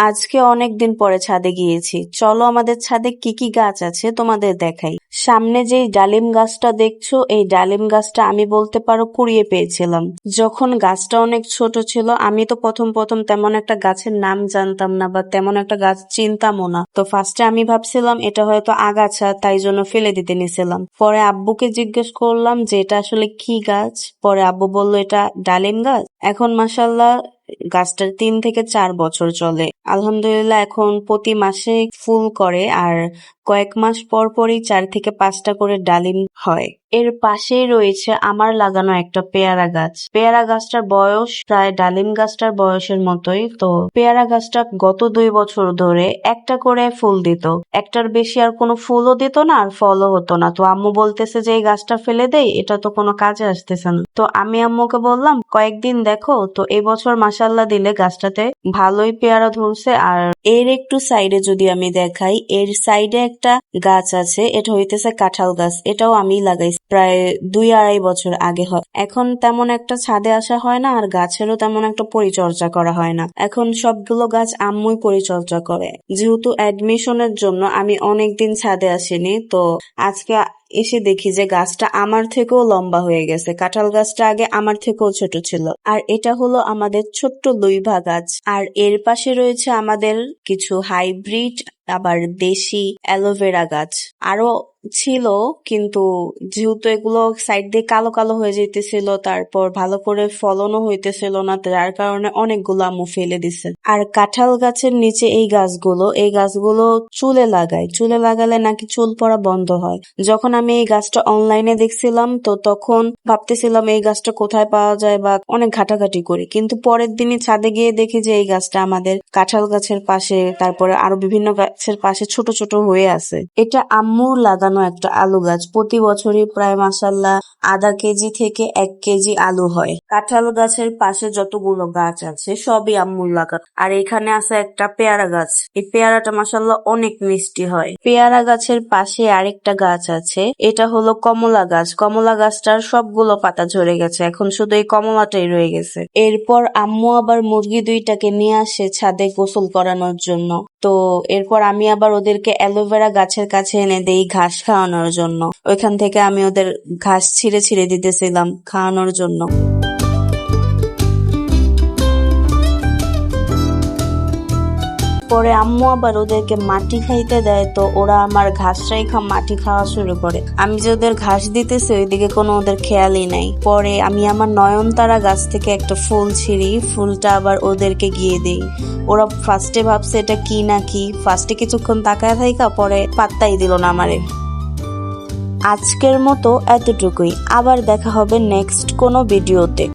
আজকে অনেকদিন পরে ছাদে গিয়েছি। চলো আমাদের ছাদে কি কি গাছ আছে তোমাদের দেখাই। সামনে যেই ডালিম গাছটা দেখছো, এই ডালিম গাছটা আমি বলতে পারো কুড়িয়ে পেয়েছিলাম। যখন গাছটা অনেক ছোট ছিল, আমি তো প্রথম প্রথম তেমন একটা গাছের নাম জানতাম না বা তেমন একটা গাছ চিনতামও না। তো ফার্স্টে আমি ভাবছিলাম এটা হয়তো আগাছা, তাই জন্য ফেলে দিতে নিছিলাম। পরে আব্বুকে জিজ্ঞেস করলাম যে এটা আসলে কি গাছ। পরে আব্বু বলল এটা ডালিম গাছ। এখন মাশাআল্লাহ গাছটার 3 থেকে 4 বছর চলে। আলহামদুলিল্লাহ এখন প্রতি মাসে ফুল করে, আর কয়েক মাস পর পরই 4 থেকে 5টা করে ডালিম হয়। এর পাশেই রয়েছে আমার লাগানো একটা পেয়ারা গাছ। পেয়ারা গাছটার বয়স প্রায় ডালিম গাছটার বয়সের মতোই। তো পেয়ারা গাছটা গত 2 বছর ধরে একটা করে ফুল দিত, একটার বেশি আর কোনো ফুলও দিত না আর ফলও হতো না। তো আম্মু বলতেছে যে এই গাছটা ফেলে দেই, এটা তো কোনো কাজে আসতেছে না। তো আমি আম্মুকে বললাম কয়েকদিন দেখো। তো এই বছর মাশাআল্লাহ দিলে গাছটাতে ভালোই পেয়ারা ধরছে। আর এর একটু সাইডে যদি আমি দেখাই, এর সাইডে একটা গাছ আছে, এটা হইতেছে কাঁঠাল গাছ। এটাও আমি লাগাইছি প্রায় 2-2.5 বছর আগে হয়। এখন তেমন একটা ছাদে আসা হয় না, আর গাছেরও তেমন একটা পরিচর্যা করা হয় না। এখন সবগুলো গাছ আম্মুই পরিচর্যা করে। যেহেতু অ্যাডমিশনের জন্য আমি অনেকদিন ছাদে আসিনি, তো আজকে এসে দেখি যে গাছটা আমার থেকেও লম্বা হয়ে গেছে। কাঁঠাল গাছটা আগে আমার থেকেও ছোট ছিল। আর এটা হলো আমাদের ছোট্ট লুইভা গাছ। আর এর পাশে রয়েছে আমাদের কিছু হাইব্রিড আবার দেশি অ্যালোভেরা গাছ আরো ছিল, কিন্তু যেহেতু এগুলো সাইড দিয়ে কালো কালো হয়ে যেতেছিল, তারপর ভালো করে ফলনও হইতেছিল না, যার কারণে অনেকগুলো আম্মু ফেলে দিছে। আর কাঁঠাল গাছের নিচে এই গাছগুলো চুলে লাগায়। চুলে লাগালে নাকি চুল পড়া বন্ধ হয়। যখন আমি এই গাছটা অনলাইনে দেখছিলাম, তো তখন ভাবতেছিলাম এই গাছটা কোথায় পাওয়া যায় বা অনেক ঘাটাঘাটি করি, কিন্তু পরের দিনই ছাদে গিয়ে দেখি যে এই গাছটা আমাদের কাঁঠাল গাছের পাশে, তারপরে আরো বিভিন্ন গাছের পাশে ছোট ছোট হয়ে আছে। এটা আম্মুর লাগানো একটা আলু গাছ। প্রতি বছরই প্রায় মাশাআল্লাহ আধা কেজি থেকে 1 কেজি আলু হয়। কাঁঠাল গাছের পাশে যতগুলো গাছ আছে সবই আম্মুর লাগানো। আর এখানে আছে একটা পেয়ারা গাছ। এই পেয়ারাটা মাশাআল্লাহ অনেক মিষ্টি হয়। পেয়ারা গাছের পাশে আরেকটা গাছ আছে, এটা হলো কমলা গাছ। কমলা গাছটার সবগুলো পাতা ঝরে গেছে, এখন শুধু এই কমলাটাই রয়ে গেছে। এরপর আম্মু আবার মুরগি 2টাকে নিয়ে আসে ছাদে গোসল করানোর জন্য। তো এরপর আমি আবার ওদেরকে অ্যালোভেরা গাছের কাছে এনে দেই ঘাস খাওয়ানোর জন্য। ওইখান থেকে আমি ওদের ঘাস ছিঁড়ে ছিঁড়ে দিতেছিলাম খাওয়ানোর জন্য। পরে আম্মু আবার ওদেরকে মাটি খাইতে দেয়, তো ওরা আমার ঘাসটাই মাটি খাওয়া শুরু করে। আমি যে ওদের ঘাস দিতেছি ওইদিকে কোনো ওদের খেয়ালই নাই। পরে আমি আমার নয়নতারা গাছ থেকে একটা ফুল ছিঁড়ি, ফুলটা আবার ওদেরকে গিয়ে দেই। ওরা ফার্স্টে ভাবছে এটা কি না কি, ফার্স্টে কিছুক্ষণ তাকায় থাইকা পরে পাত্তাই দিল না আমারে। আজকের মতো এতটুকুই। আবার দেখা হবে নেক্সট কোনো ভিডিওতে।